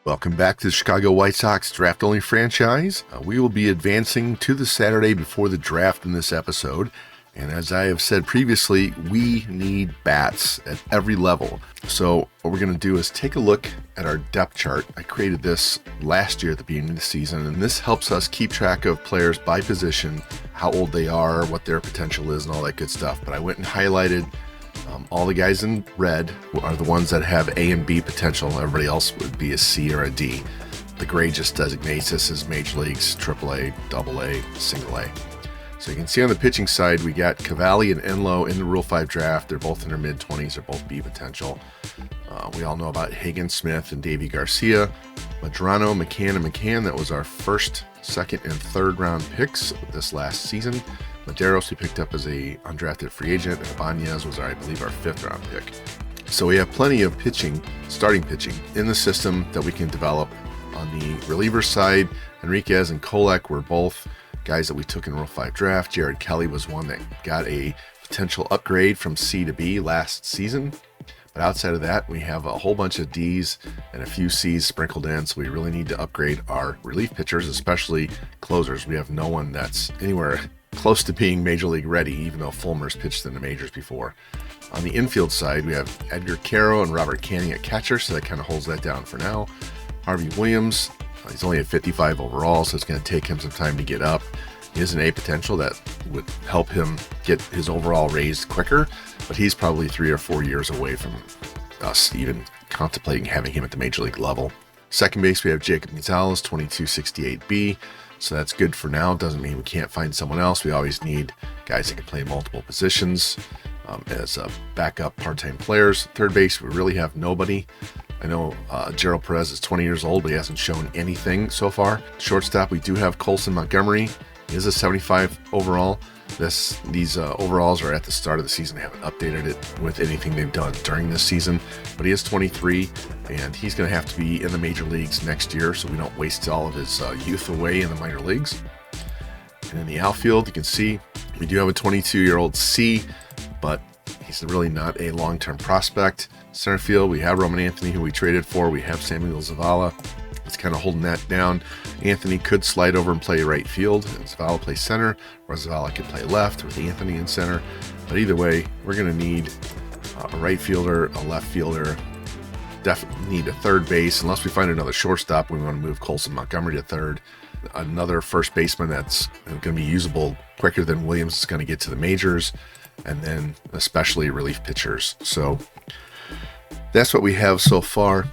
Welcome back to the Chicago White Sox Draft Only franchise. We will be advancing to the Saturday before the draft in this episode. And as I have said previously, we need bats at every level. So what we're going to do is take a look at our depth chart. I created this last year at the beginning of the season, and this helps us keep track of players by position, how old they are, what their potential is, and all that good stuff. But I went and highlighted all the guys in red are the ones that have A and B potential. Everybody else would be a C or a D. The gray just designates this as major leagues, AAA, AA, single A. So you can see on the pitching side, we got Cavalli and Enlow in the Rule 5 draft. They're both in their mid-20s. They're both B potential. We all know about Higgins, Smith, and Davy Garcia. Madrano, McCann, and McCann. That was our first, second, and third round picks this last season. Maderos we picked up as a undrafted free agent, and Ibanez was, I believe, our fifth round pick. So we have plenty of pitching, starting pitching, in the system that we can develop. On the reliever side, Enriquez and Kolek were both guys that we took in Rule 5 draft. Jared Kelly was one that got a potential upgrade from C to B last season. But outside of that, we have a whole bunch of Ds and a few Cs sprinkled in, so we really need to upgrade our relief pitchers, especially closers. We have no one that's anywhere close to being major league ready, even though Fulmer's pitched in the majors before. On the infield side, we have Edgar Caro and Robert Canning at catcher, so that kind of holds that down for now. Harvey Williams, he's only at 55 overall, so it's going to take him some time to get up. He has an A potential that would help him get his overall raised quicker, but he's probably 3 or 4 years away from us even contemplating having him at the major league level. Second base, we have Jacob Gonzalez, 2268B. So that's good for now. Doesn't mean we can't find someone else. We always need guys that can play multiple positions as backup part-time players. Third base, we really have nobody. I know Gerald Perez is 20 years old, but he hasn't shown anything so far. Shortstop, we do have Colson Montgomery. He is a 75 overall. These overalls are at the start of the season. They haven't updated it with anything they've done during this season, but he is 23, and he's going to have to be in the major leagues next year, so we don't waste all of his youth away in the minor leagues. And in the outfield, you can see we do have a 22-year-old C, but he's really not a long-term prospect. Center field, we have Roman Anthony, who we traded for. We have Samuel Zavala. It's kind of holding that down. Anthony could slide over and play right field, and Zavala plays center, or Zavala could play left with Anthony in center. But either way, we're going to need a right fielder, a left fielder, definitely need a third base. Unless we find another shortstop, we want to move Colson Montgomery to third. Another first baseman that's going to be usable quicker than Williams is going to get to the majors, and then especially relief pitchers. So that's what we have so far.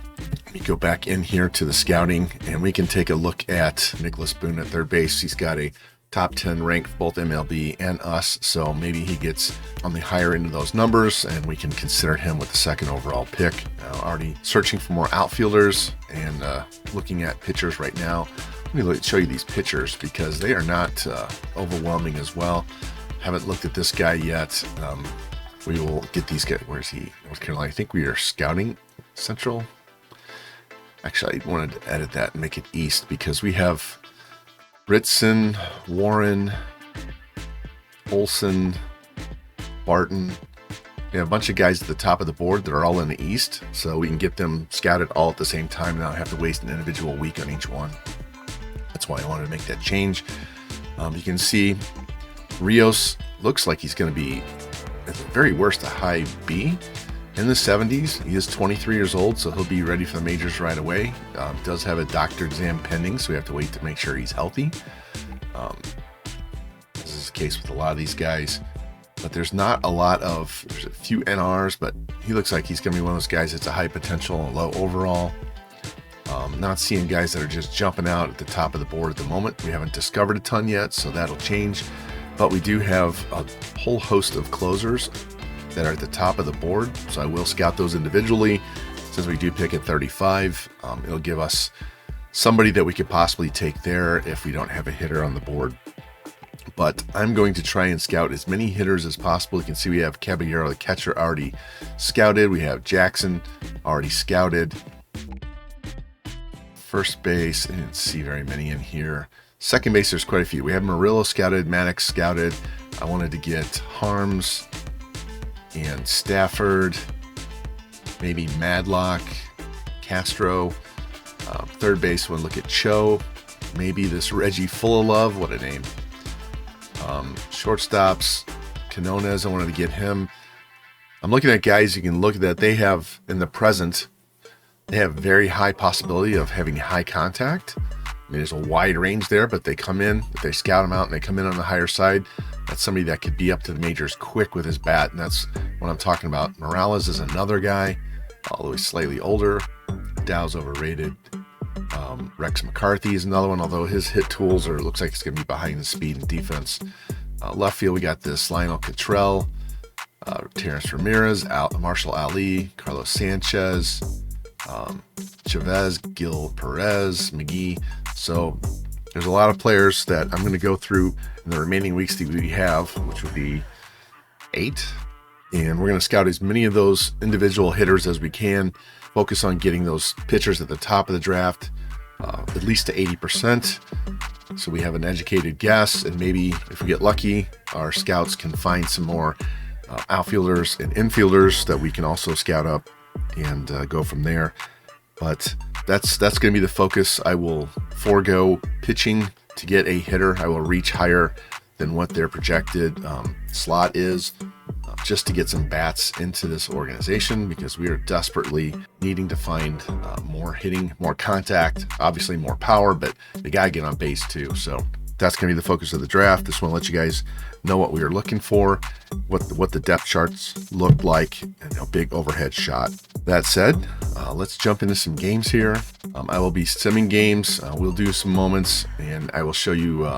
Let me go back in here to the scouting, and we can take a look at Nicholas Boone at third base. He's got a top 10 rank for both MLB and us, so maybe he gets on the higher end of those numbers, and we can consider him with the second overall pick. Already searching for more outfielders and looking at pitchers right now. Let me show you these pitchers because they are not overwhelming as well. Haven't looked at this guy yet. We will get these guys. Where is he? North Carolina. I think we are scouting Central. Actually, I wanted to edit that and make it East because we have Ritson, Warren, Olson, Barton. We have a bunch of guys at the top of the board that are all in the East, so we can get them scouted all at the same time and not have to waste an individual week on each one. That's why I wanted to make that change. You can see Rios looks like he's going to be, at the very worst, a high B. In the 70s, he is 23 years old, so he'll be ready for the majors right away. Does have a doctor exam pending, so we have to wait to make sure he's healthy. This is the case with a lot of these guys. But there's not a lot of, there's a few NRs, but he looks like he's going to be one of those guys that's a high potential and low overall. Not seeing guys that are just jumping out at the top of the board at the moment. We haven't discovered a ton yet, so that'll change. But we do have a whole host of closers that are at the top of the board, so I will scout those individually. Since we do pick at 35, it'll give us somebody that we could possibly take there if we don't have a hitter on the board. But I'm going to try and scout as many hitters as possible. You can see we have Caballero, the catcher, already scouted. We have Jackson already scouted. First base, I didn't see very many in here. Second base, there's quite a few. We have Murillo scouted, Maddox scouted. I wanted to get Harms and Stafford, maybe Madlock, Castro. Third base one, look at Cho. Maybe this Reggie Full of Love. What a name. Shortstops, Canones. I wanted to get him. I'm looking at guys you can look at that they have in the present. They have very high possibility of having high contact. I mean, there's a wide range there, but they come in, if they scout them out and they come in on the higher side, that's somebody that could be up to the majors quick with his bat, and that's what I'm talking about. Morales is another guy, although he's slightly older. Dow's overrated. Rex McCarthy is another one, although his hit tools looks like it's going to be behind the speed and defense. Left field, we got this Lionel Cottrell, Terrence Ramirez, Marshall Ali, Carlos Sanchez, Chavez, Gil Perez, McGee. So there's a lot of players that I'm going to go through in the remaining weeks that we have, which would be 8. And we're going to scout as many of those individual hitters as we can. Focus on getting those pitchers at the top of the draft, at least to 80%. So we have an educated guess, and maybe if we get lucky, our scouts can find some more outfielders and infielders that we can also scout up and go from there. But that's going to be the focus. I will forego pitching to get a hitter. I will reach higher than what their projected slot is, just to get some bats into this organization, because we are desperately needing to find more hitting, more contact, obviously more power, but they got to get on base too. So that's going to be the focus of the draft. Just want to let you guys know what we are looking for, what the depth charts look like, and a big overhead shot. That said, let's jump into some games here. I will be simming games. We'll do some moments, and I will show you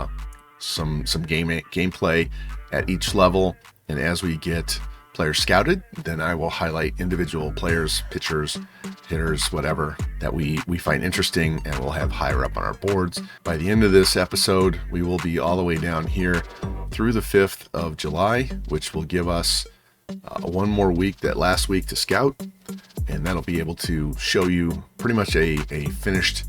some gameplay at each level. And as we get players scouted, then I will highlight individual players, pitchers, hitters, whatever that we find interesting, and we'll have higher up on our boards. By the end of this episode, we will be all the way down here through the 5th of July, which will give us one more week, that last week, to scout, and that'll be able to show you pretty much a finished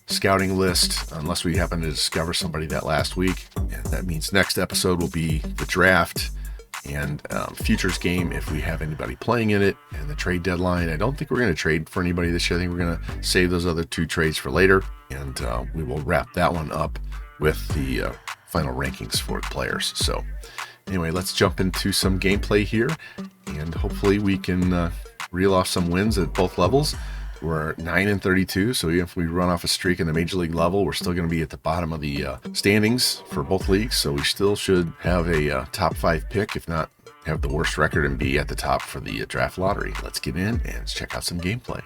scouting list, unless we happen to discover somebody that last week. And that means next episode will be the draft and futures game if we have anybody playing in it, and the trade deadline. I don't think we're going to trade for anybody this year. I think we're going to save those other 2 trades for later, and we will wrap that one up with the final rankings for the players. So anyway, let's jump into some gameplay here, and hopefully we can reel off some wins at both levels. We're 9-32, so even if we run off a streak in the major league level, we're still going to be at the bottom of the standings for both leagues. So we still should have a top 5 pick, if not have the worst record and be at the top for the draft lottery. Let's get in and check out some gameplay.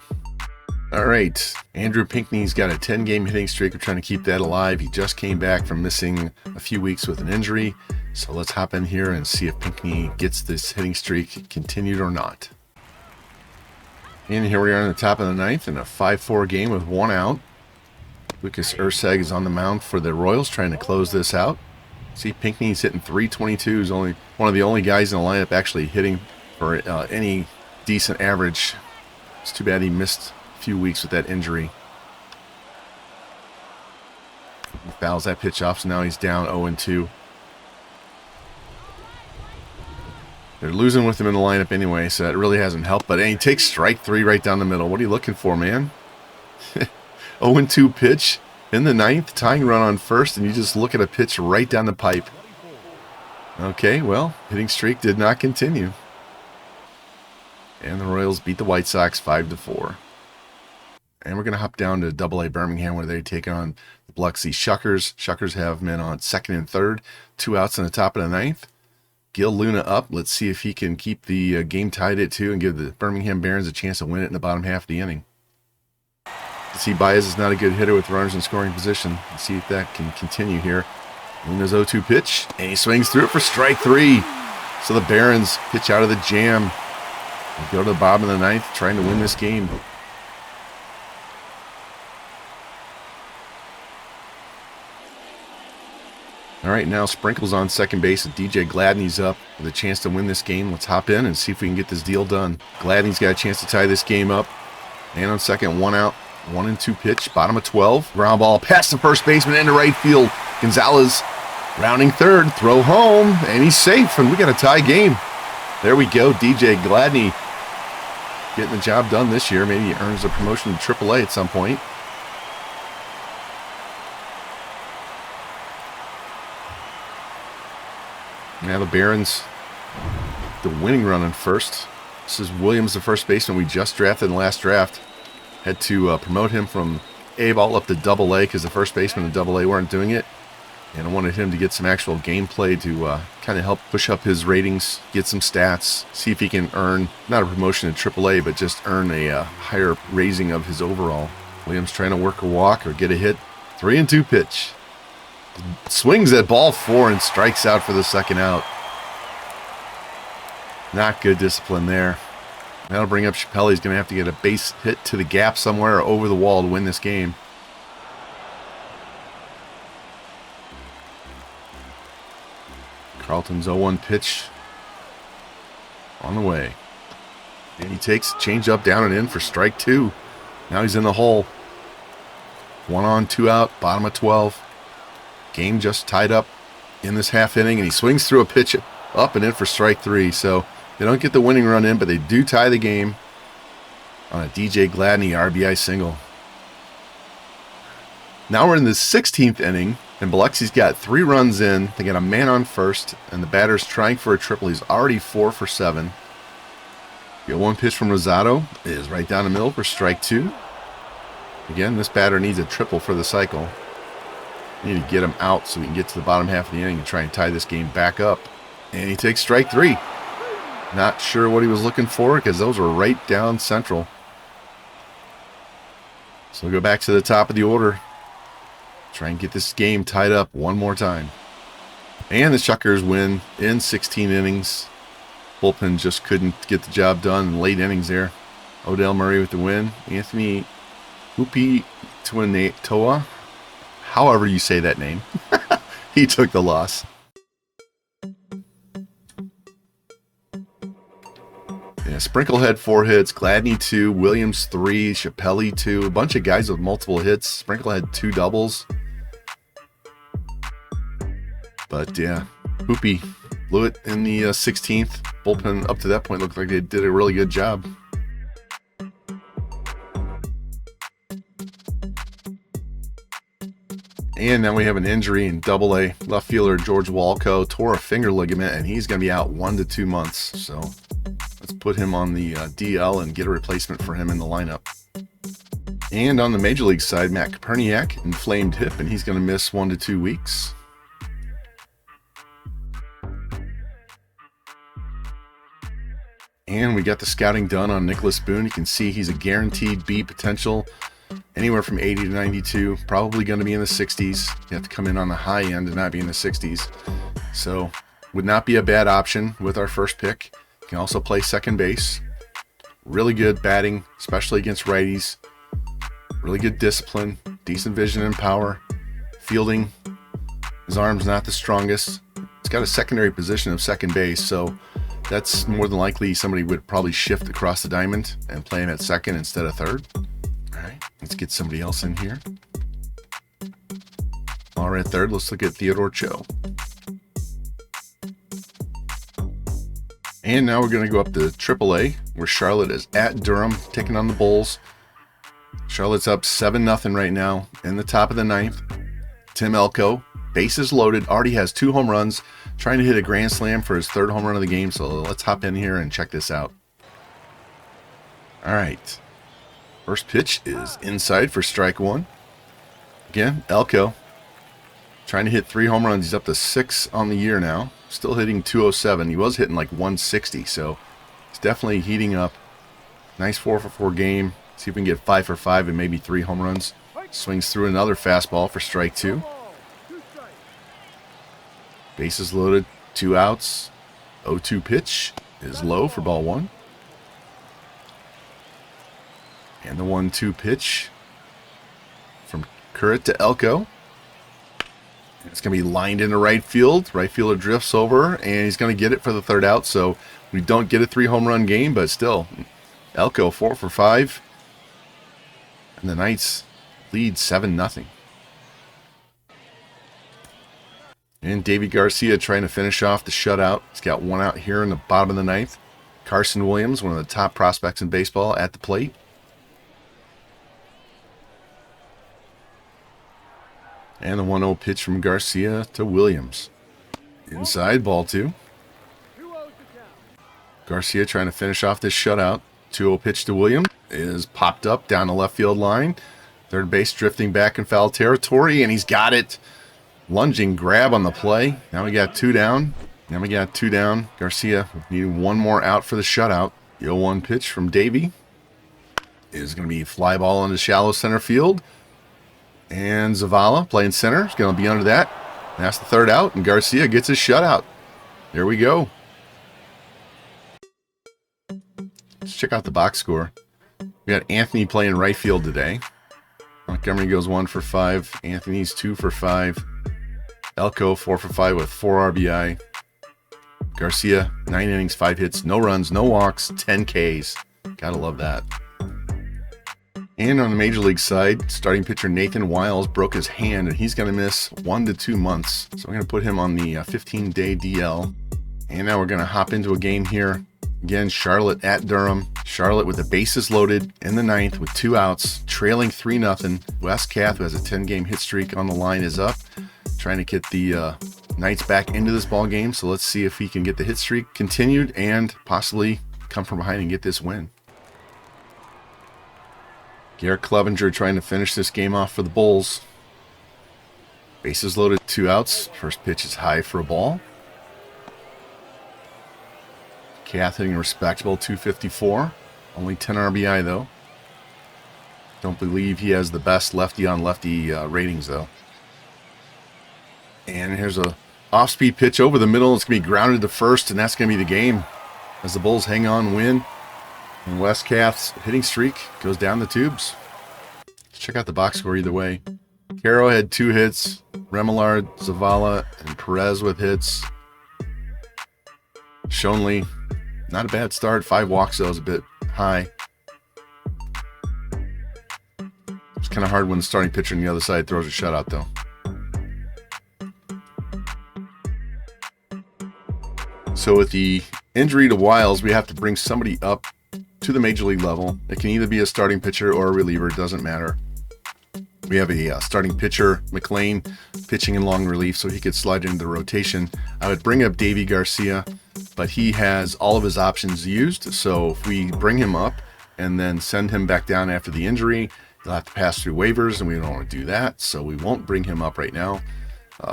All right, Andrew Pinckney's got a 10-game hitting streak. We're trying to keep that alive. He just came back from missing a few weeks with an injury. So let's hop in here and see if Pinckney gets this hitting streak continued or not. And here we are in the top of the 9th in a 5-4 game with 1 out. Lucas Urseg is on the mound for the Royals, trying to close this out. See, Pinckney's hitting .322. He's only one of the only guys in the lineup actually hitting for any decent average. It's too bad he missed a few weeks with that injury. He fouls that pitch off, so now he's down 0-2. They're losing with him in the lineup anyway, so that really hasn't helped. But he takes strike 3 right down the middle. What are you looking for, man? 0-2 pitch in the 9th, tying run on first, and you just look at a pitch right down the pipe. Okay, well, hitting streak did not continue. And the Royals beat the White Sox 5-4. And we're going to hop down to Double-A Birmingham, where they take on the Biloxi Shuckers. Shuckers have men on 2nd and 3rd, 2 outs in the top of the 9th. Gil Luna up. Let's see if he can keep the game tied at 2 and give the Birmingham Barons a chance to win it in the bottom half of the inning. See, Baez is not a good hitter with runners in scoring position. Let's see if that can continue here. Luna's 0-2 pitch, and he swings through it for strike 3. So the Barons pitch out of the jam and go to the bottom of the 9th, trying to win this game. All right, now Sprinkle's on second base, and DJ Gladney's up with a chance to win this game. Let's hop in and see if we can get this deal done. Gladney's got a chance to tie this game up. Man on second, 1 out, 1-2 pitch, bottom of 12. Ground ball past the first baseman into right field. Gonzalez rounding 3rd, throw home, and he's safe, and we got a tie game. There we go, DJ Gladney getting the job done this year. Maybe he earns a promotion to AAA at some point. Now the Barons, the winning run on first. This is Williams, the first baseman we just drafted in the last draft. Had to promote him from A-ball up to Double-A because the first baseman in Double-A weren't doing it. And I wanted him to get some actual gameplay to kind of help push up his ratings, get some stats, see if he can earn, not a promotion to AAA, but just earn a higher raising of his overall. Williams trying to work a walk or get a hit. 3-2 pitch. Swings at ball 4 and strikes out for the second out. Not good discipline there. That'll bring up Chappelle. He's going to have to get a base hit to the gap somewhere or over the wall to win this game. Carlton's 0-1 pitch on the way. And he takes change up, down and in for strike 2. Now he's in the hole. 1 on, 2 out, bottom of 12. Game just tied up in this half inning, and he swings through a pitch up and in for strike 3. So they don't get the winning run in, but they do tie the game on a DJ Gladney RBI single. Now we're in the 16th inning, and Biloxi's got 3 runs in. They got a man on first, and the batter's trying for a triple. He's already 4 for 7. The 0-1 pitch from Rosado is right down the middle for strike 2. Again, this batter needs a triple for the cycle. We need to get him out so we can get to the bottom half of the inning and try and tie this game back up. And he takes strike 3. Not sure what he was looking for because those were right down central. So we'll go back to the top of the order. Try and get this game tied up one more time. And the Chuckers win in 16 innings. Bullpen just couldn't get the job done in late innings there. Odell Murray with the win. Anthony Hupi Toa, however you say that name, he took the loss. Yeah, Sprinkle had 4 hits, Gladney 2, Williams 3, Chappelle 2, a bunch of guys with multiple hits. Sprinkle had 2 doubles. But yeah, Hoopy blew it in the 16th. Bullpen up to that point looked like they did a really good job. And now we have an injury in Double-A. Left fielder George Walco tore a finger ligament, and he's going to be out 1 to 2 months. So let's put him on the DL and get a replacement for him in the lineup. And on the Major League side, Matt Koperniak, inflamed hip, and he's going to miss 1 to 2 weeks. And we got the scouting done on Nicholas Boone. You can see he's a guaranteed B potential. Anywhere from 80 to 92, probably going to be in the 60s. You have to come in on the high end and not be in the 60s. So, would not be a bad option with our first pick. You can also play second base. Really good batting, especially against righties. Really good discipline, decent vision and power. Fielding, his arm's not the strongest. It's got a secondary position of second base, so that's more than likely somebody would probably shift across the diamond and play him at second instead of third. Alright, let's get somebody else in here. Alright, third, let's look at Theodore Cho. And now we're going to go up to AAA, where Charlotte is at Durham, taking on the Bulls. Charlotte's up 7-0 right now in the top of the 9th. Tim Elko, bases loaded, already has 2 home runs, trying to hit a grand slam for his 3rd home run of the game. So let's hop in here and check this out. Alright. First pitch is inside for strike 1. Again, Elko trying to hit 3 home runs. He's up to 6 on the year now. Still hitting 207. He was hitting like 160, so he's definitely heating up. Nice 4 for 4 game. See if we can get 5 for 5 and maybe 3 home runs. Swings through another fastball for strike 2. Bases loaded, 2 outs. 0-2 pitch is low for ball 1. And the 1-2 pitch from Currit to Elko. It's going to be lined into right field. Right fielder drifts over, and he's going to get it for the 3rd out. So we don't get a 3 home run game, but still, Elko 4 for 5. And the Knights lead 7-0. And Davey Garcia trying to finish off the shutout. He's got 1 out here in the bottom of the 9th. Carson Williams, one of the top prospects in baseball, at the plate. And the 1-0 pitch from Garcia to Williams Inside, ball 2. Garcia trying to finish off this shutout. 2-0 pitch to Williams is popped up down the left field line. Third base drifting back in foul territory, and he's got it. Lunging grab on the play. Now we got 2 down. Garcia needing 1 more out for the shutout. The 0-1 pitch from Davey is going to be fly ball into shallow center field. And Zavala playing center is going to be under that. And that's the 3rd out, and Garcia gets his shutout. There we go. Let's check out the box score. We got Anthony playing right field today. Montgomery goes 1 for 5. Anthony's 2 for 5. Elko 4 for 5 with 4 RBI. Garcia 9 innings, 5 hits, no runs, no walks, 10 Ks. Gotta love that. And on the major league side, starting pitcher Nathan Wiles broke his hand, and he's going to miss 1 to 2 months. So I'm going to put him on the 15-day DL. And now we're going to hop into a game here. Again, Charlotte at Durham. Charlotte with the bases loaded in the 9th with 2 outs, trailing 3-0. Wes Kath, who has a 10-game hit streak on the line, is up, trying to get the Knights back into this ball game. So let's see if he can get the hit streak continued and possibly come from behind and get this win. Garrett Clevenger trying to finish this game off for the Bulls. Bases loaded, 2 outs. First pitch is high for a ball. Kath hitting respectable 254. Only 10 RBI though. Don't believe he has the best lefty on lefty ratings though. And here's a off-speed pitch over the middle. It's going to be grounded to first, and that's going to be the game as the Bulls hang on and win. And Wes Kath's hitting streak goes down the tubes. Let's check out the box score either way. Caro had 2 hits. Remillard, Zavala, and Perez with hits. Shonley, not a bad start. 5 walks, though, is a bit high. It's kind of hard when the starting pitcher on the other side throws a shutout, though. So with the injury to Wiles, we have to bring somebody up to the major league level. It can either be a starting pitcher or a reliever. It doesn't matter. We have a starting pitcher, McLean, pitching in long relief, so he could slide into the rotation. I would bring up Davey Garcia, but he has all of his options used. So if we bring him up and then send him back down after the injury, he'll have to pass through waivers, and we don't want to do that. So we won't bring him up right now.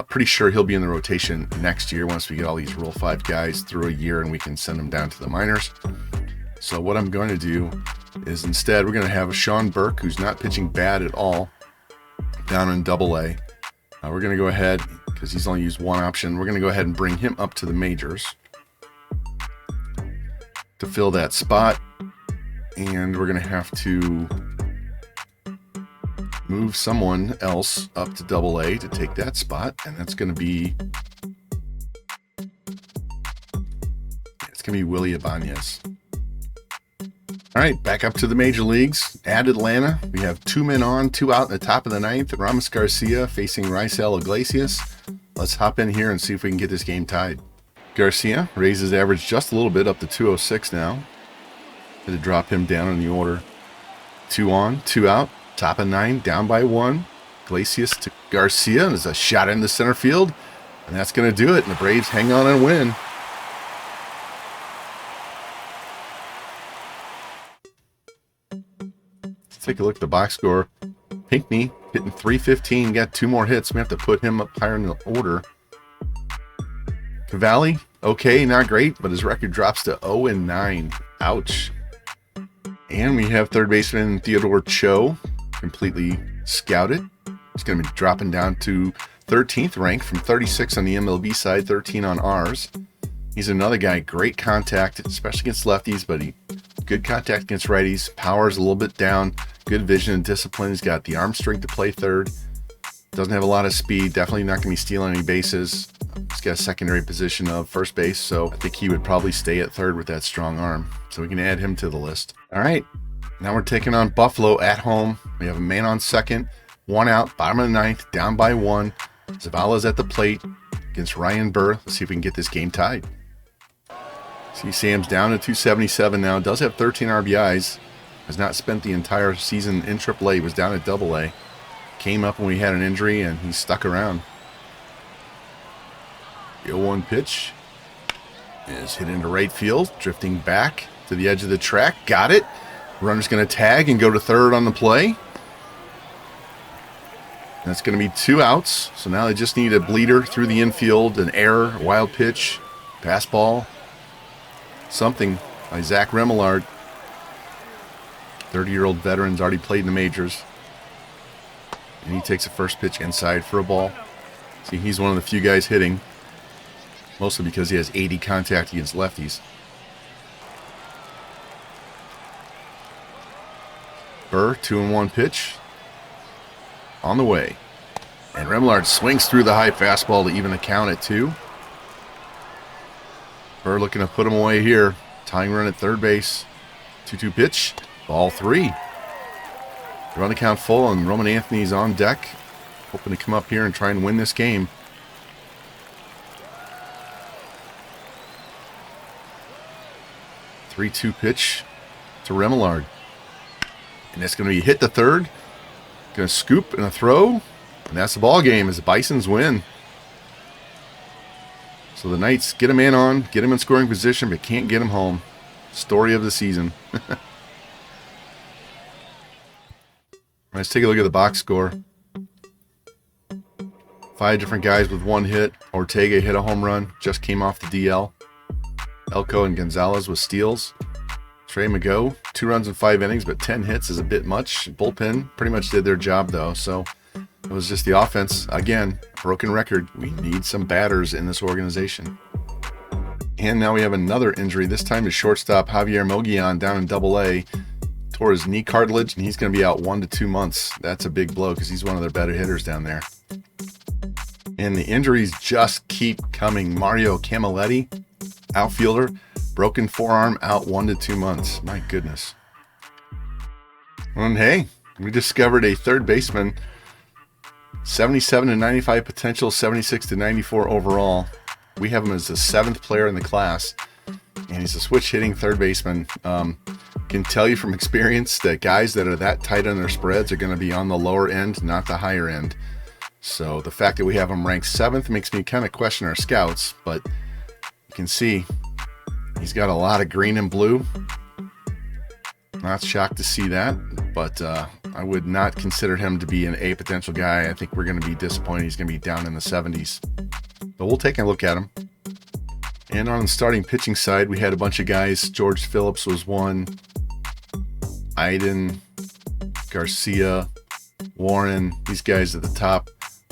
Pretty sure he'll be in the rotation next year once we get all these Rule 5 guys through a year and we can send them down to the minors. So what I'm going to do is instead we're going to have Sean Burke, who's not pitching bad at all, down in Double-A. We're going to go ahead, because he's only used 1 option, we're going to go ahead and bring him up to the majors to fill that spot. And we're going to have to move someone else up to Double-A to take that spot, and that's going to be Willie Ibanez. All right, back up to the major leagues. At Atlanta, we have 2 men on, 2 out in the top of the 9th. Ramos Garcia facing Raisel Iglesias. Let's hop in here and see if we can get this game tied. Garcia raises average just a little bit up to 206 now. Had to drop him down in the order. 2 on, 2 out. Top of 9, down by 1. Iglesias to Garcia. There's a shot into center field. And that's going to do it. And the Braves hang on and win. Let's take a look at the box score. Pinckney hitting 315. Got 2 more hits. We have to put him up higher in the order. Cavalli, okay, not great. But his record drops to 0-9. Ouch. And we have third baseman Theodore Cho, completely scouted. He's going to be dropping down to 13th rank from 36 on the MLB side, 13 on ours. He's another guy, great contact, especially against lefties, but good contact against righties. Power's a little bit down, good vision and discipline. He's got the arm strength to play third. Doesn't have a lot of speed, definitely not going to be stealing any bases. He's got a secondary position of first base, so I think he would probably stay at third with that strong arm. So we can add him to the list. All right. Now we're taking on Buffalo at home. We have a man on second, 1 out, bottom of the 9th, down by 1. Zavala's at the plate against Ryan Burr. Let's see if we can get this game tied. See, Sam's down to 277 now. Does have 13 RBIs. Has not spent the entire season in AAA. He was down at Double-A. Came up when we had an injury, and he stuck around. The 0-1 pitch is hit into right field, drifting back to the edge of the track. Got it. Runner's going to tag and go to third on the play. That's going to be 2 outs. So now they just need a bleeder through the infield, an error, a wild pitch, pass ball, something by Zach Remillard. 30-year-old veteran's already played in the majors. And he takes a first pitch inside for a ball. See, he's one of the few guys hitting, mostly because he has 80 contact against lefties. Burr, 2-1 pitch. On the way. And Remillard swings through the high fastball to even the count at 2. Burr looking to put him away here. Tying run at third base. 2-2 pitch. Ball 3. Run the count full, and Roman Anthony's on deck, hoping to come up here and try and win this game. Three-two pitch to Remillard. And it's going to be hit to third. Going to scoop and a throw. And that's the ball game as the Bisons win. So the Knights get a man on, get him in scoring position, but can't get him home. Story of the season. Let's take a look at the box score. 5 different guys with 1 hit. Ortega hit a home run, just came off the DL. Elko and Gonzalez with steals. Trey Mago, 2 runs in 5 innings, but 10 hits is a bit much. Bullpen pretty much did their job, though. So it was just the offense. Again, broken record. We need some batters in this organization. And now we have another injury. This time to shortstop Javier Moguian down in Double-A. Tore his knee cartilage, and he's going to be out 1 to 2 months. That's a big blow because he's one of their better hitters down there. And the injuries just keep coming. Mario Camilletti, outfielder, broken forearm, out 1 to 2 months. My goodness. And hey, we discovered a third baseman, 77 to 95 potential, 76 to 94 overall. We have him as the 7th player in the class, and he's a switch hitting third baseman. Can tell you from experience that guys that are that tight on their spreads are going to be on the lower end, not the higher end. So the fact that we have him ranked 7th makes me kind of question our scouts, but you can see he's got a lot of green and blue. Not shocked to see that, but I would not consider him to be an A potential guy. I think we're going to be disappointed. He's going to be down in the 70s. But we'll take a look at him. And on the starting pitching side, we had a bunch of guys. George Phillips was one. Iden, Garcia, Warren, these guys at the top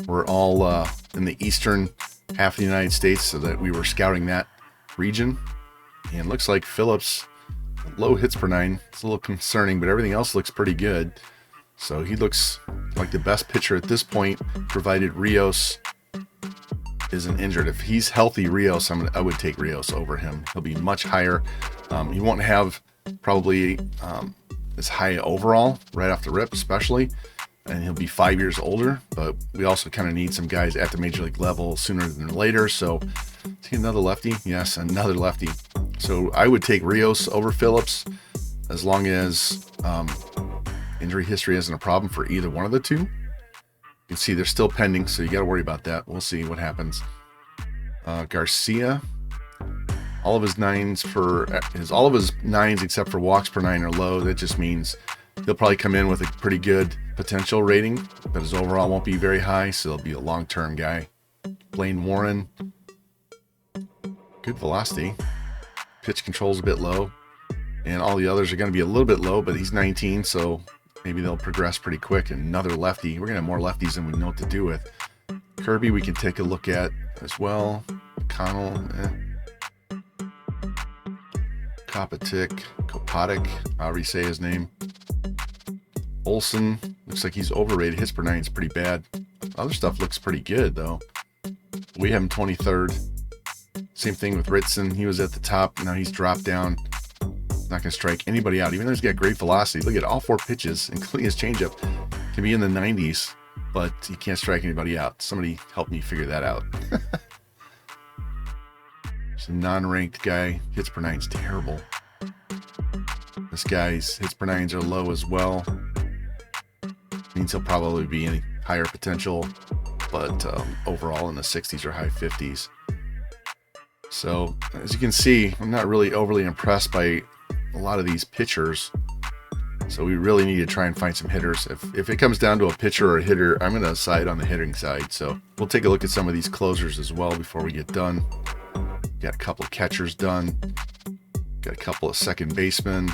were all in the eastern half of the United States, so that we were scouting that region. And looks like Phillips, low hits per 9. It's a little concerning, but everything else looks pretty good. So he looks like the best pitcher at this point, provided Rios isn't injured. If he's healthy, Rios, I would take Rios over him. He'll be much higher. He won't have probably as high overall right off the rip, especially, and he'll be 5 years older. But we also kind of need some guys at the major league level sooner than later. So, see another lefty? Yes, another lefty. So I would take Rios over Phillips, as long as injury history isn't a problem for either one of the two. You can see they're still pending, so you got to worry about that. We'll see what happens. Garcia, all of his nines except for walks per 9 are low. That just means he'll probably come in with a pretty good potential rating, but his overall won't be very high, so he'll be a long-term guy. Blaine Warren, good velocity. Pitch control's a bit low, and all the others are going to be a little bit low, but he's 19, so maybe they'll progress pretty quick. Another lefty. We're going to have more lefties than we know what to do with. Kirby we can take a look at as well. McConnell, Kopatic, however you say his name. Olson, looks like he's overrated. His per 9 is pretty bad. Other stuff looks pretty good, though. We have him 23rd. Same thing with Ritson. He was at the top. Now he's dropped down. Not going to strike anybody out, even though he's got great velocity. Look at all 4 pitches, including his changeup, can be in the 90s, but he can't strike anybody out. Somebody help me figure that out. It's a non-ranked guy. Hits per 9's terrible. This guy's hits per 9s are low as well. Means he'll probably be any higher potential, but overall in the 60s or high 50s. So as you can see, I'm not really overly impressed by a lot of these pitchers. So we really need to try and find some hitters. If it comes down to a pitcher or a hitter, I'm going to side on the hitting side. So we'll take a look at some of these closers as well before we get done. Got a couple of catchers done. Got a couple of second basemen.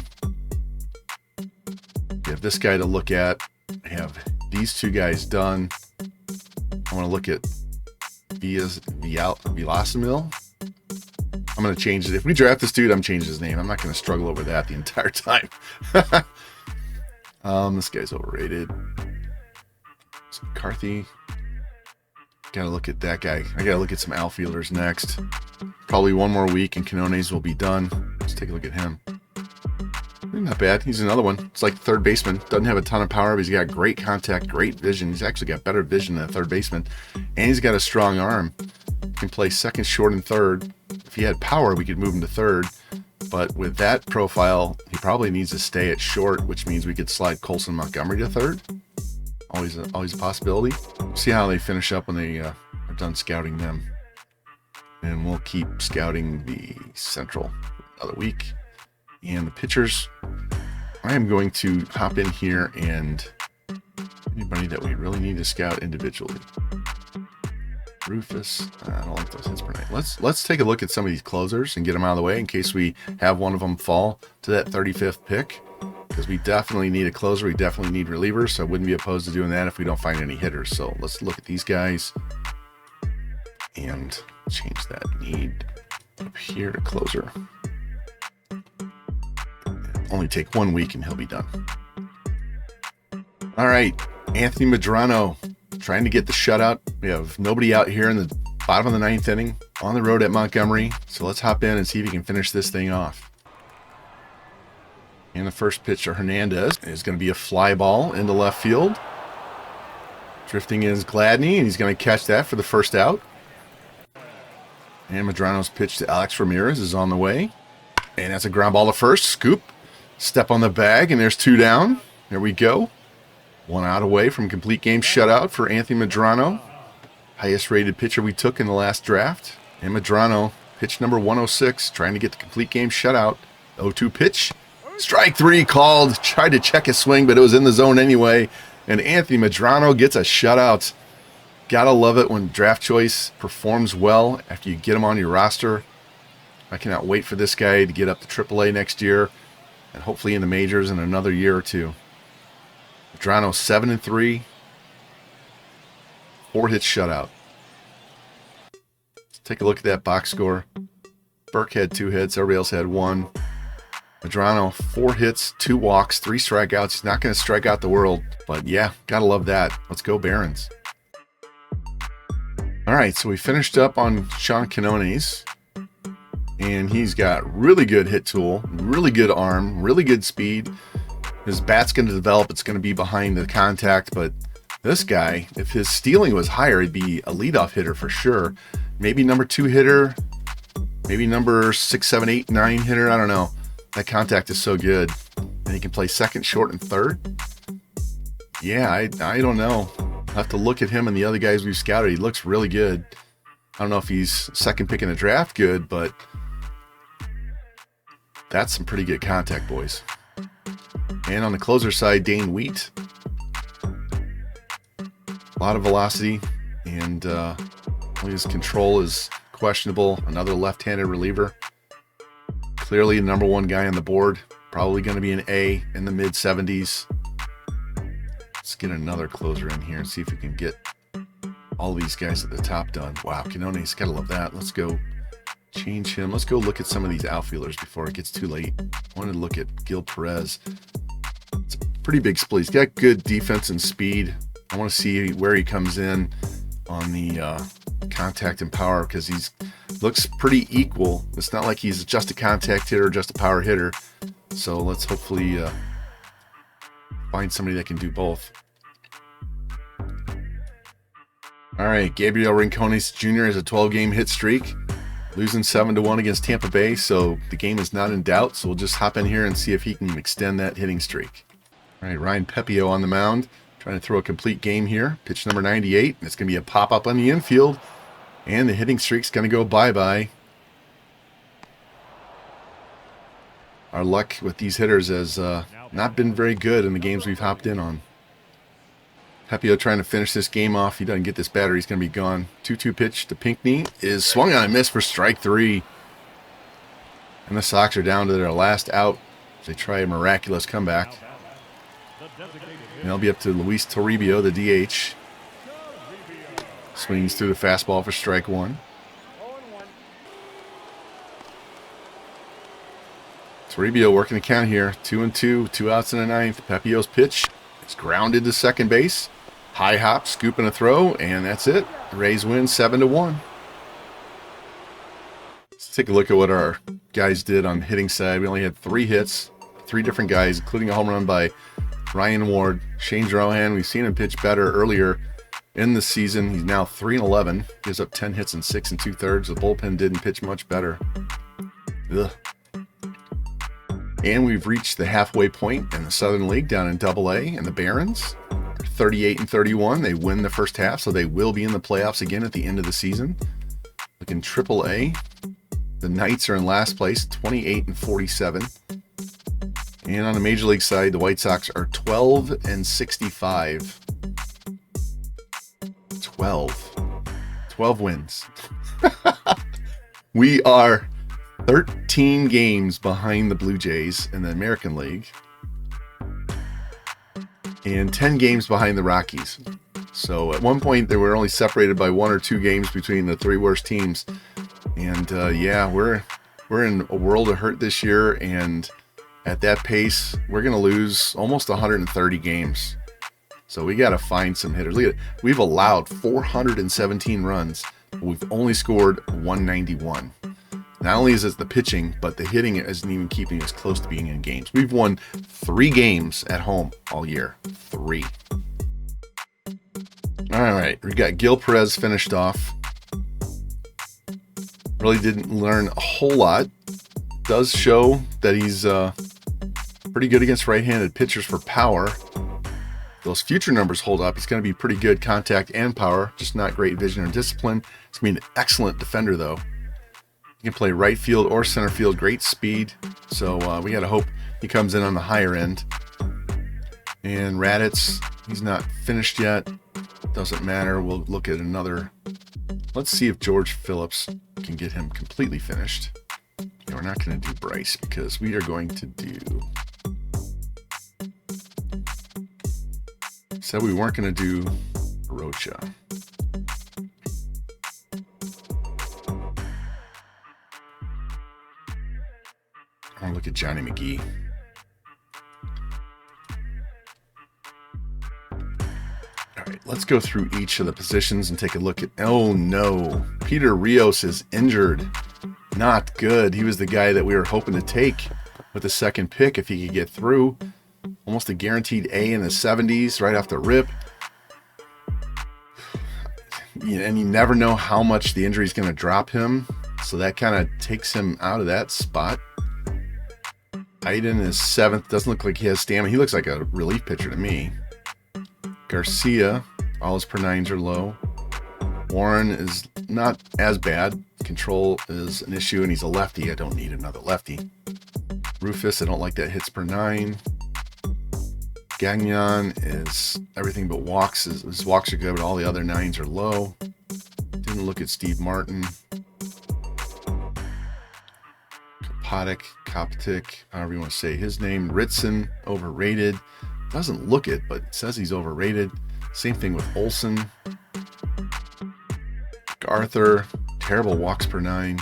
We have this guy to look at. I have these two guys done. I want to look at Villasimil. I'm going to change it. If we draft this dude, I'm changing his name. I'm not going to struggle over that the entire time. This guy's overrated. It's McCarthy. Got to look at that guy. I got to look at some outfielders next. Probably one more week and Quinones will be done. Let's take a look at him. Not bad. He's another one. It's like third baseman. Doesn't have a ton of power, but he's got great contact, great vision. He's actually got better vision than a third baseman. And he's got a strong arm. He can play second, short, and third. If he had power, we could move him to third. But with that profile, he probably needs to stay at short, which means we could slide Colson Montgomery to third. Always a possibility. See how they finish up when they are done scouting them. And we'll keep scouting the Central for another week. And the pitchers, I am going to hop in here and anybody that we really need to scout individually. Rufus, I don't like those hits per night. Let's take a look at some of these closers and get them out of the way in case we have one of them fall to that 35th pick. Because we definitely need a closer, we definitely need relievers, so I wouldn't be opposed to doing that if we don't find any hitters. So let's look at these guys and change that need up here to closer. Only take 1 week and he'll be done. All right, Anthony Medrano trying to get the shutout. We have nobody out here in the bottom of the 9th inning on the road at Montgomery. So let's hop in and see if he can finish this thing off. And the first pitch to Hernandez is going to be a fly ball into left field. Drifting is Gladney, and he's going to catch that for the first out. And Medrano's pitch to Alex Ramirez is on the way. And that's a ground ball to first. Scoop. Step on the bag, and there's 2 down. There we go. 1 out away from complete game shutout for Anthony Medrano. Highest rated pitcher we took in the last draft. And Medrano, pitch number 106, trying to get the complete game shutout. 0-2 pitch. Strike 3 called. Tried to check his swing, but it was in the zone anyway. And Anthony Medrano gets a shutout. Gotta love it when draft choice performs well after you get him on your roster. I cannot wait for this guy to get up to AAA next year. And hopefully in the majors in another year or two. Medrano 7-3. 4 hits shutout. Let's take a look at that box score. Burke had 2 hits. Everybody else had 1. Medrano 4 hits, 2 walks, 3 strikeouts. He's not going to strike out the world. But yeah, gotta love that. Let's go Barons. All right, so we finished up on Sean Quinones. And he's got really good hit tool, really good arm, really good speed. His bat's going to develop. It's going to be behind the contact. But this guy, if his stealing was higher, he'd be a leadoff hitter for sure. Maybe number 2 hitter. Maybe number 6, 7, 8, 9 hitter. I don't know. That contact is so good. And he can play second, short, and third. Yeah, I don't know. I'll have to look at him and the other guys we've scouted. He looks really good. I don't know if he's second pick in the draft good, but that's some pretty good contact, boys. And on the closer side, Dane Wheat. A lot of velocity, and his control is questionable. Another left-handed reliever. Clearly the number 1 guy on the board. Probably going to be an A in the mid-70s. Let's get another closer in here and see if we can get all these guys at the top done. Wow, Quinones, gotta love that. Let's go change him. Let's go look at some of these outfielders before it gets too late. I wanted to look at Gil Perez. It's a pretty big split. He's got good defense and speed. I want to see where he comes in on the contact and power because he's looks pretty equal. It's not like he's just a contact hitter or just a power hitter. So let's hopefully find somebody that can do both. All right, Gabriel Rincones Jr. has a 12-game hit streak, losing 7-1 against Tampa Bay, so the game is not in doubt. So we'll just hop in here and see if he can extend that hitting streak. All right, Ryan Pepio on the mound, trying to throw a complete game here. Pitch number 98, and it's going to be a pop-up on the infield, and the hitting streak's going to go bye-bye. Our luck with these hitters has not been very good in the games we've hopped in on. Pepio trying to finish this game off. He doesn't get this batter, he's going to be gone. 2-2 pitch to Pinckney is swung on and missed for strike 3. And the Sox are down to their last out as they try a miraculous comeback. And they'll be up to Luis Toribio, the DH. Swings through the fastball for strike 1. Toribio working the count here. 2-2, 2 outs in the ninth. Pepio's pitch is grounded to second base. High hop, scoop and a throw, and that's it. The Rays win 7-1. Let's take a look at what our guys did on the hitting side. We only had 3 hits, 3 different guys, including a home run by Ryan Ward. Shane Drohan, we've seen him pitch better earlier in the season. He's now 3-11. Gives up 10 hits and 6 2/3. The bullpen didn't pitch much better. Ugh. And we've reached the halfway point in the Southern League down in AA, and the Barons are 38-31. They win the first half, so they will be in the playoffs again at the end of the season. Looking AAA, the Knights are in last place, 28-47. And on the Major League side, the White Sox are 12-65. 12 wins. We are 13 games behind the Blue Jays in the American League and 10 games behind the Rockies. So at one point they were only separated by 1 or 2 games between the 3 worst teams. And yeah, we're in a world of hurt this year, and at that pace we're going to lose almost 130 games. So we got to find some hitters. Look at it. We've allowed 417 runs, but we've only scored 191. Not only is it the pitching, but the hitting isn't even keeping us close to being in games. We've won 3 games at home all year. 3. All right, we got Gil Perez finished off. Really didn't learn a whole lot. Does show that he's pretty good against right-handed pitchers for power. Those future numbers hold up. He's going to be pretty good contact and power, just not great vision or discipline. He's going to be an excellent defender, though. He can play right field or center field, great speed. So we got to hope he comes in on the higher end. And Raditz, he's not finished yet. Doesn't matter. We'll look at another. Let's see if George Phillips can get him completely finished. And we're not going to do Bryce because we are going to do... Said we weren't going to do Rocha. I want to look at Johnny McGee. All right, let's go through each of the positions and take a look at... Oh, no. Peter Rios is injured. Not good. He was the guy that we were hoping to take with the second pick if he could get through. Almost a guaranteed A in the 70s right off the rip. And you never know how much the injury is going to drop him. So that kind of takes him out of that spot. Iden is 7th. Doesn't look like he has stamina. He looks like a relief pitcher to me. Garcia, all his per 9s are low. Warren is not as bad. Control is an issue, and he's a lefty. I don't need another lefty. Rufus, I don't like that hits per 9. Gagnon is everything but walks. His walks are good, but all the other 9s are low. Didn't look at Steve Martin. Koptic, however you want to say his name. Ritson, overrated. Doesn't look it, but it says he's overrated. Same thing with Olson. Arthur, terrible walks per 9.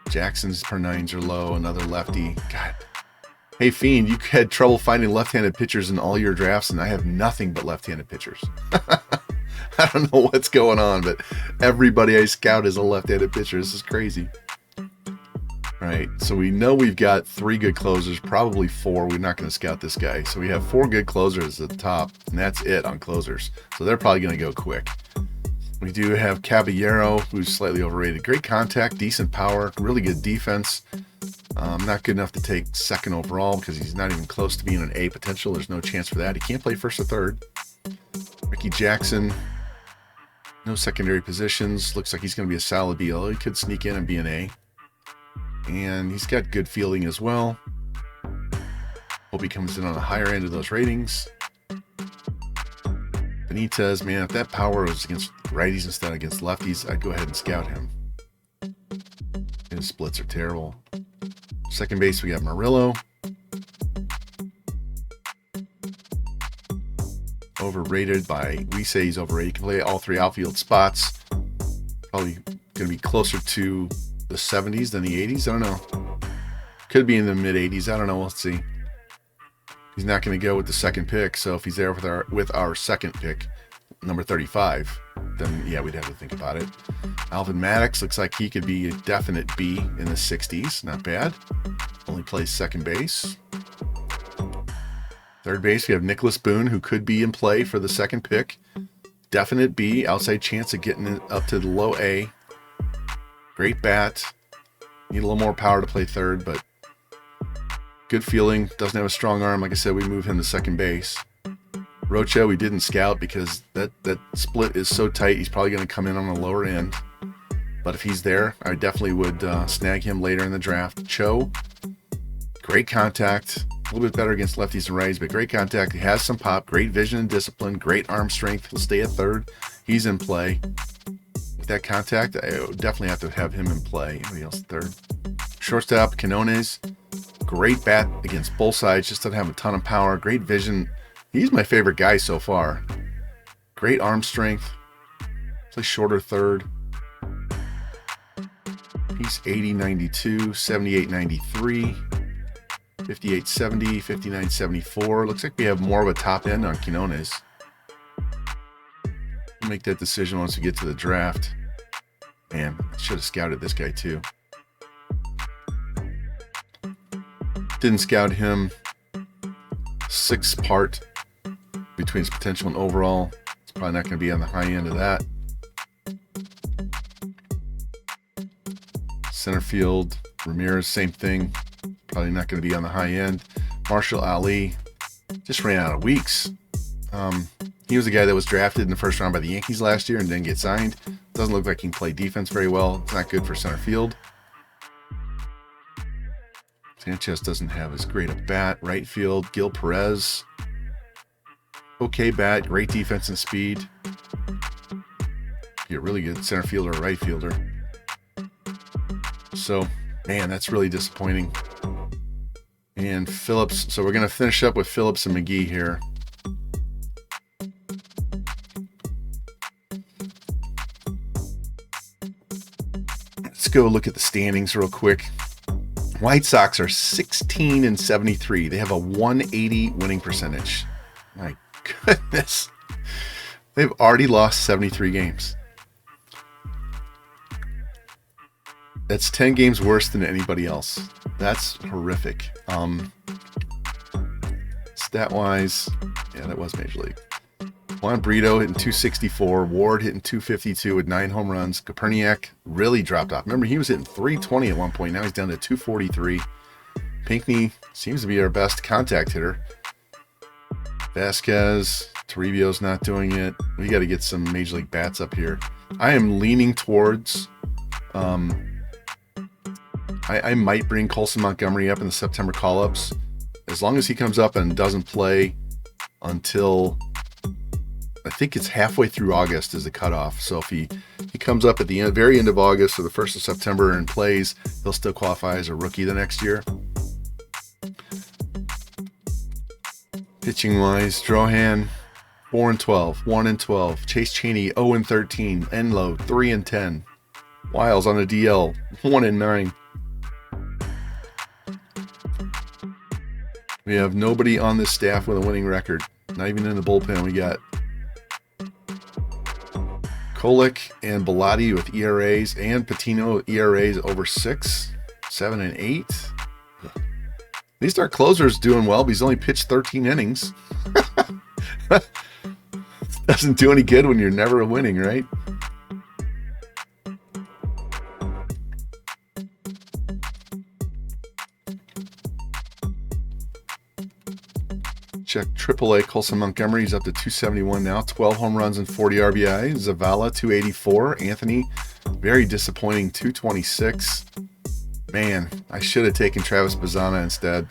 Jackson's per 9s are low. Another lefty. God. Hey, Fiend, you had trouble finding left-handed pitchers in all your drafts, and I have nothing but left-handed pitchers. I don't know what's going on, but everybody I scout is a left-handed pitcher. This is crazy. All right, so we know we've got 3 good closers, probably 4. We're not going to scout this guy. So we have 4 good closers at the top, and that's it on closers. So they're probably going to go quick. We do have Caballero, who's slightly overrated. Great contact, decent power, really good defense. Not good enough to take 2nd overall because he's not even close to being an A potential. There's no chance for that. He can't play 1st or 3rd. Ricky Jackson, no secondary positions. Looks like he's going to be a solid B, although he could sneak in and be an A. and he's got good fielding as well. Hope he comes in on the higher end of those ratings. Benitez, man, if that power was against righties instead of against lefties, I'd go ahead and scout him. His splits are terrible. Second base, we got Murillo. Overrated by, we say he's overrated. He can play all 3 outfield spots. Probably going to be closer to the 70s than the 80s. I don't know. Could be in the mid 80s. I don't know. We'll see. He's not going to go with the second pick. So if he's there with our second pick, number 35, then yeah, we'd have to think about it. Alvin Maddox looks like he could be a definite B in the 60s. Not bad. Only plays second base. Third base, we have Nicholas Boone, who could be in play for the second pick. Definite B, outside chance of getting it up to the low A. Great bat. Need a little more power to play third, but good feeling. Doesn't have a strong arm. Like I said, we move him to second base. Rocha, we didn't scout because that split is so tight. He's probably going to come in on the lower end. But if he's there, I definitely would snag him later in the draft. Cho, great contact. A little bit better against lefties and righties, but great contact. He has some pop, great vision and discipline, great arm strength. He'll stay at third. He's in play. With that contact, I would definitely have to have him in play. Anybody else at third? Shortstop, Quinones. Great bat against both sides. Just doesn't have a ton of power. Great vision. He's my favorite guy so far. Great arm strength. Play shorter third. He's 80-92, 78-93. 58-70, 59-74. Looks like we have more of a top end on Quinones. We'll make that decision once we get to the draft. Man, I should have scouted this guy too. Didn't scout him. 6th part between his potential and overall. It's probably not going to be on the high end of that. Center field, Ramirez, same thing. Probably not going to be on the high end. Marshall Ali just ran out of weeks. He was the guy that was drafted in the first round by the Yankees last year and didn't get signed. Doesn't look like he can play defense very well. It's not good for center field. Sanchez doesn't have as great a bat. Right field, Gil Perez. Okay bat, great defense and speed. Be a really good center fielder or right fielder. So, man, that's really disappointing. And Phillips, so we're going to finish up with Phillips and McGee here. Let's go look at the standings real quick. White Sox are 16-73. They have a 180 winning percentage. My goodness. They've already lost 73 games. That's 10 games worse than anybody else. That's horrific. Stat-wise, yeah, that was Major League. Juan Brito hitting 264. Ward hitting 252 with 9 home runs. Koperniak really dropped off. Remember, he was hitting 320 at one point. Now he's down to 243. Pinckney seems to be our best contact hitter. Vasquez, Toribio's not doing it. We got to get some Major League bats up here. I am leaning towards... I might bring Colson Montgomery up in the September call-ups. As long as he comes up and doesn't play until, I think it's halfway through August is the cutoff. So if he comes up at the very end of August or the 1st of September and plays, he'll still qualify as a rookie the next year. Pitching-wise, Drohan, 4-12, 1-12. Chase Chaney, 0-13. Enlow, 3-10. Wiles on the DL, 1-9. We have nobody on this staff with a winning record. Not even in the bullpen. We got Kolick and Bellotti with ERAs, and Patino ERAs over 6, 7, and 8. At least our closer's doing well, but he's only pitched 13 innings. Doesn't do any good when you're never winning, right? Check AAA. Colson Montgomery, he's up to 271 now. 12 home runs and 40 RBI. Zavala, 284. Anthony, very disappointing, 226. Man, I should have taken Travis Bazzana instead.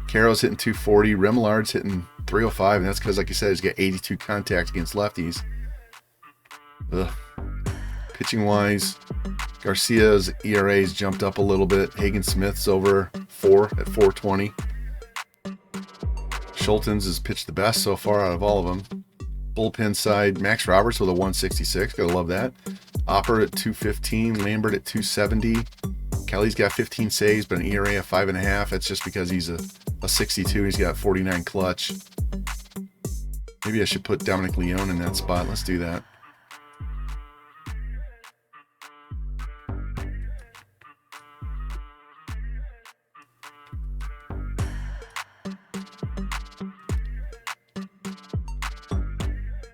Caro's hitting 240. Remolard's hitting 305, and that's because, like you said, he's got 82 contact against lefties. Ugh. Pitching-wise, Garcia's ERA's jumped up a little bit. Hagen Smith's over 4 at 420. Schulten's has pitched the best so far out of all of them. Bullpen side, Max Roberts with a 166. Gotta love that. Opper at 215. Lambert at 270. Kelly's got 15 saves, but an ERA of 5.5. That's just because he's a 62. He's got 49 clutch. Maybe I should put Dominic Leone in that spot. Let's do that.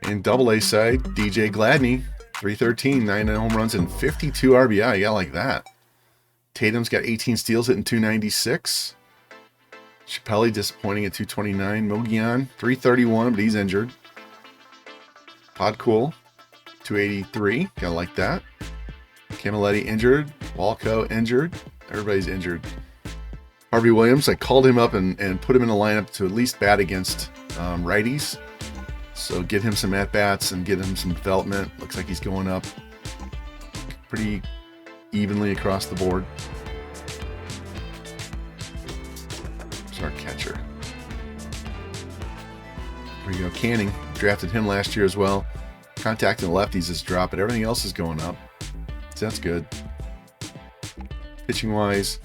In Double-A side, DJ Gladney, 313, 9 home runs, and 52 RBI. Yeah, like that. Tatum's got 18 steals, hitting 296. Chappelli disappointing at 229. Mogian, 331, but he's injured. Podcool, 283. Gotta like that. Camilletti injured. Walco injured. Everybody's injured. Harvey Williams, I called him up and put him in the lineup to at least bat against righties. So get him some at-bats and get him some development. Looks like he's going up pretty evenly across the board. There's our catcher. There you go. Canning. Drafted him last year as well. Contact in the lefties has dropped, but everything else is going up. So that's good. Pitching-wise,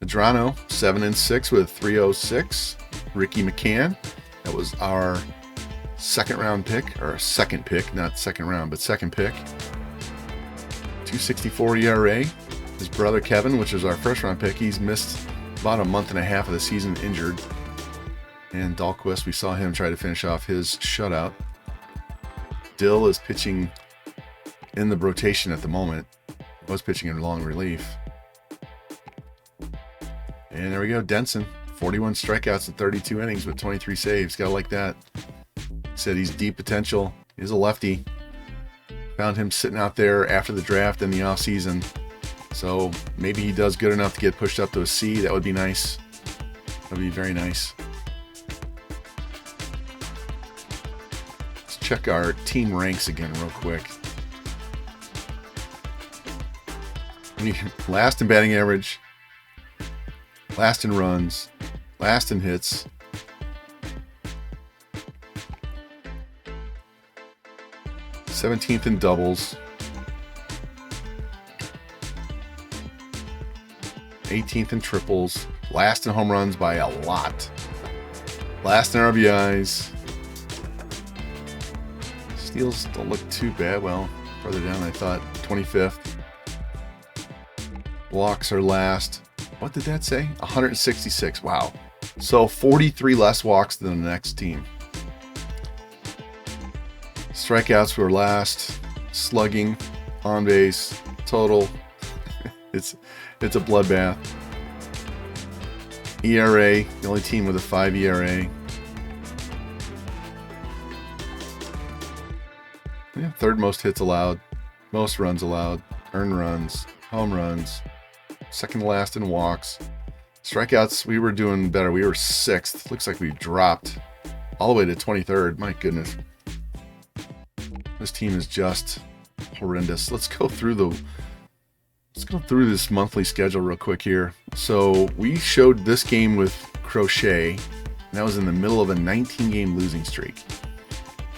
Medrano, 7-6 with 306. Ricky McCann. That was our second round pick, or second pick, not second round, but second pick. 264 ERA. His brother Kevin, which was our first round pick, he's missed about a month and a half of the season injured. And Dahlquist, we saw him try to finish off his shutout. Dill is pitching in the rotation at the moment. Was pitching in long relief. And there we go, Denson. 41 strikeouts in 32 innings with 23 saves. Gotta like that. Said he's deep potential. He's a lefty. Found him sitting out there after the draft in the offseason. So maybe he does good enough to get pushed up to a C. That would be nice. That would be very nice. Let's check our team ranks again real quick. Last in batting average. Last in runs. Last in hits. 17th in doubles, 18th in triples, last in home runs by a lot, last in RBIs. Steals don't look too bad. Well, further down I thought. 25th. Walks are last. What did that say? 166. Wow. So 43 less walks than the next team. Strikeouts were last. Slugging, on base, total. It's a bloodbath. ERA, the only team with a 5 ERA. Yeah, third most hits allowed, most runs allowed, earned runs, home runs, second to last in walks. Strikeouts, we were doing better. We were 6th. Looks like we dropped all the way to 23rd. My goodness. This team is just horrendous. Let's go through this monthly schedule real quick here. So we showed this game with Crochet, and that was in the middle of a 19-game losing streak.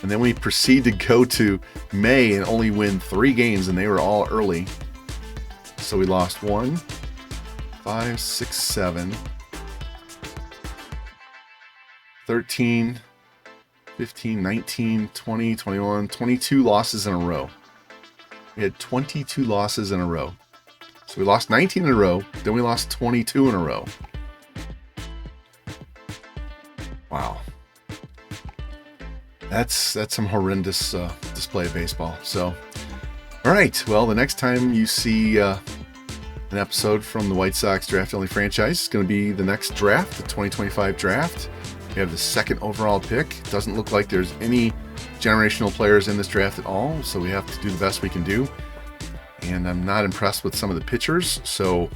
And then we proceed to go to May and only win 3 games, and they were all early. So we lost 1, 5, 6, 7, 13, 15, 19, 20, 21, 22 losses in a row. We had 22 losses in a row. So we lost 19 in a row, then we lost 22 in a row. Wow. That's some horrendous display of baseball. So, all right. Well, the next time you see an episode from the White Sox Draft Only franchise, it's going to be the next draft, the 2025 draft. We have the 2nd overall pick. Doesn't look like there's any generational players in this draft at all, so we have to do the best we can do. And I'm not impressed with some of the pitchers, so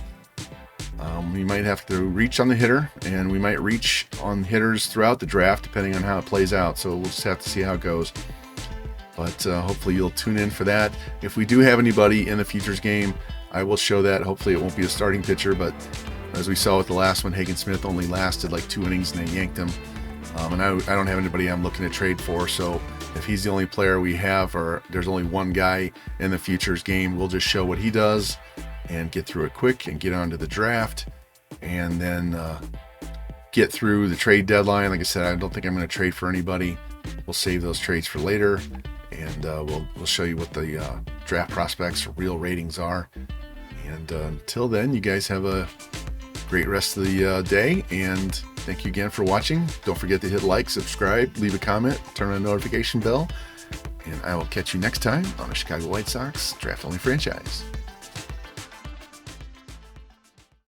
We might have to reach on the hitter, and we might reach on hitters throughout the draft depending on how it plays out. So we'll just have to see how it goes. But hopefully you'll tune in for that. If we do have anybody in the futures game, I will show that. Hopefully it won't be a starting pitcher, but as we saw with the last one, Hagen Smith only lasted like 2 innings and they yanked him. And I don't have anybody I'm looking to trade for, so if he's the only player we have, or there's only one guy in the futures game, we'll just show what he does and get through it quick and get on to the draft, and then get through the trade deadline. Like I said, I don't think I'm going to trade for anybody. We'll save those trades for later, and we'll show you what the draft prospects or real ratings are. And until then, you guys have a great rest of the day, and thank you again for watching. Don't forget to hit like, subscribe, leave a comment, turn on the notification bell, and I will catch you next time on the Chicago White Sox Draft Only Franchise.